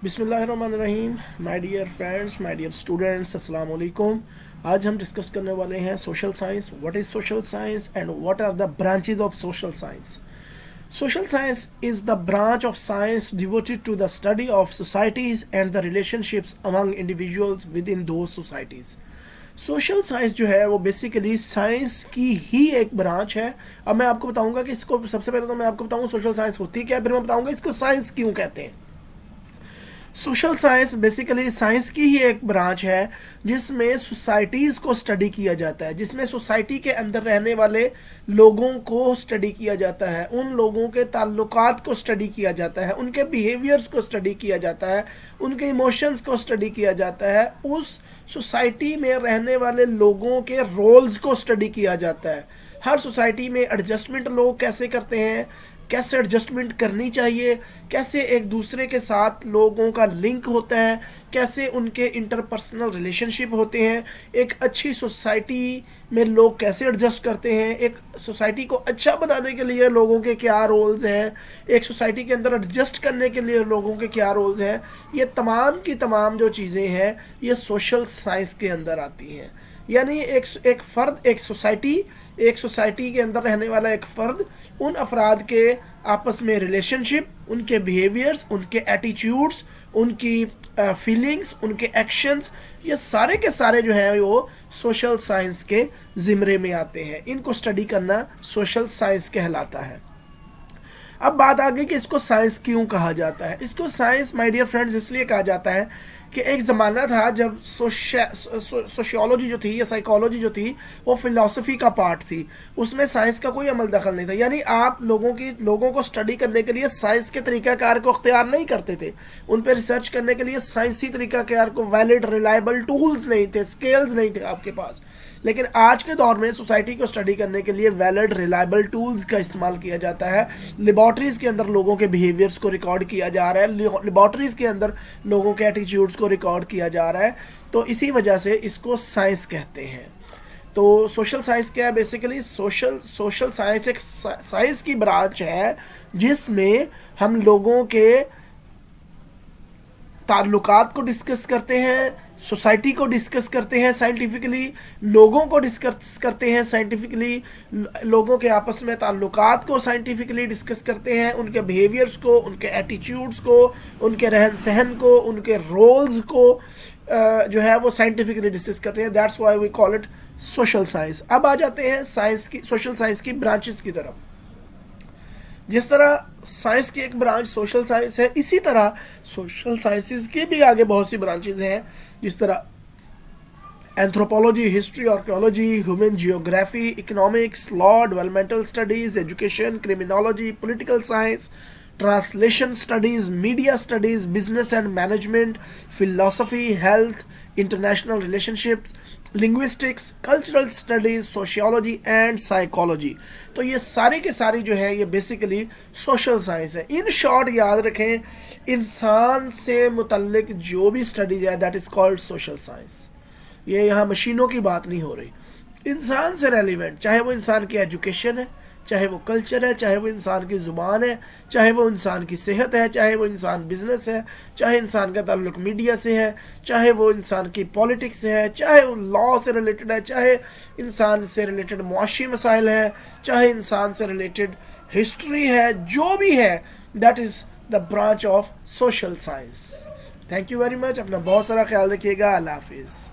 بسم اللہ الرحمن الرحیم. My dear friends, my dear students, السلام علیکم. آج ہم ڈسکس کرنے والے ہیں social science. What is social science and what are the branches of social science. Social science is the branch of science devoted to the study of societies and the relationships among individuals with in those societies. Social science جو ہے وہ basically science کی ہی ایک branch ہے. اب میں آپ کو بتاؤں گا کہ اس کو سب سے پہلے تو میں آپ کو بتاؤں سوشل سائنس ہوتی کیا ہے, پھر میں بتاؤں گا اس کو سائنس کیوں کہتے ہیں. سوشل سائنس بیسیکلی سائنس کی ہی ایک برانچ ہے جس میں سوسائٹیز کو اسٹڈی کیا جاتا ہے, جس میں سوسائٹی کے اندر رہنے والے لوگوں کو اسٹڈی کیا جاتا ہے, ان لوگوں کے تعلقات کو اسٹڈی کیا جاتا ہے, ان کے بیہیویئرس کو اسٹڈی کیا جاتا ہے, ان کے ایموشنز کو اسٹڈی کیا جاتا ہے, اس سوسائٹی میں رہنے والے لوگوں کے رولز کو اسٹڈی کیا جاتا ہے. ہر سوسائٹی میں ایڈجسٹمنٹ لوگ کیسے کرتے ہیں, کیسے ایڈجسٹمنٹ کرنی چاہیے, کیسے ایک دوسرے کے ساتھ لوگوں کا لنک ہوتا ہے, کیسے ان کے انٹرپرسنل ریلیشن شپ ہوتے ہیں, ایک اچھی سوسائٹی میں لوگ کیسے ایڈجسٹ کرتے ہیں, ایک سوسائٹی کو اچھا بنانے کے لیے لوگوں کے کیا رولز ہیں, ایک سوسائٹی کے اندر ایڈجسٹ کرنے کے لیے لوگوں کے کیا رولز ہیں. یہ تمام کی تمام جو چیزیں ہیں یہ سوشل سائنس کے اندر آتی ہیں. یعنی ایک فرد, ایک سوسائٹی کے اندر رہنے والا ایک فرد, ان افراد کے آپس میں ریلیشن شپ, ان کے بیہیویئرس, ان کے ایٹیچیوڈس, ان کی فیلنگس, ان کے ایکشنز, یہ سارے کے سارے جو ہیں وہ سوشل سائنس کے زمرے میں آتے ہیں. ان کو اسٹڈی کرنا سوشل سائنس کہلاتا ہے. اب بات آ گئی کہ اس کو سائنس کیوں کہا جاتا ہے. اس کو سائنس مائی ڈیئر فرینڈز اس لیے کہا جاتا ہے کہ ایک زمانہ تھا جب سوشیولوجی جو تھی یا سائیکالوجی جو تھی وہ فلسفی کا پارٹ تھی, اس میں سائنس کا کوئی عمل دخل نہیں تھا. یعنی آپ لوگوں کو اسٹڈی کرنے کے لیے سائنس کے طریقہ کار کو اختیار نہیں کرتے تھے, ان پہ ریسرچ کرنے کے لیے سائنسی طریقہ کار کو ویلڈ ریلائبل ٹولز نہیں تھے, اسکیلز نہیں تھے آپ کے پاس. لیکن آج کے دور میں سوسائٹی کو اسٹڈی کرنے کے لیے ویلڈ ریلائبل ٹولز کا استعمال کیا جاتا ہے. لیبارٹریز کے اندر لوگوں کے بیہیویئرس کو ریکارڈ کیا جا رہا ہے, لیبارٹریز کے اندر لوگوں کے ایٹیچیوڈس کو ریکارڈ کیا جا رہا ہے. تو اسی وجہ سے اس کو سائنس کہتے ہیں. تو سوشل سائنس کیا ہے, بیسیکلی سوشل سائنس ایک سائنس کی برانچ ہے جس میں ہم لوگوں کے تعلقات کو ڈسکس کرتے ہیں, سوسائٹی کو ڈسکس کرتے ہیں سائنٹیفکلی, لوگوں کو ڈسکس کرتے ہیں سائنٹیفکلی, لوگوں کے آپس میں تعلقات کو سائنٹیفکلی ڈسکس کرتے ہیں, ان کے بیہیویئرس کو, ان کے ایٹیچیوڈس کو, ان کے رہن سہن کو, ان کے رولز کو جو ہے وہ سائنٹیفکلی ڈسکس کرتے ہیں. That's why we call it social science. اب آ جاتے ہیں سوشل سائنس کی برانچز کی طرف. جس طرح سائنس کی ایک برانچ سوشل سائنس ہے, اسی طرح سوشل سائنسز کی بھی آگے بہت سی برانچز ہیں, جس طرح anthropology, history, archaeology, human geography, economics, law, developmental studies, education, criminology, political science, translation studies, media studies, business and management, فلسفی, health, international relationships, linguistics, cultural studies, sociology and psychology. تو یہ ساری کے ساری جو ہے یہ بیسیکلی سوشل سائنس ہے. ان شارٹ یاد رکھیں, انسان سے متعلق جو بھی اسٹڈیز ہے that is called social science. یہ یہاں مشینوں کی بات نہیں ہو رہی, انسان سے ریلیونٹ, چاہے وہ انسان کی ایجوکیشن ہے, چاہے وہ کلچر ہے, چاہے وہ انسان کی زبان ہے, چاہے وہ انسان کی صحت ہے, چاہے وہ انسان بزنس ہے, چاہے انسان کا تعلق میڈیا سے ہے, چاہے وہ انسان کی پالیٹکس ہے, چاہے وہ لاء سے ریلیٹڈ ہے, چاہے انسان سے ریلیٹڈ معاشی مسائل ہیں, چاہے انسان سے ریلیٹڈ ہسٹری ہے, جو بھی ہے that is the branch of social science. Thank you very much. اپنا بہت سارا خیال رکھیے گا. اللہ حافظ.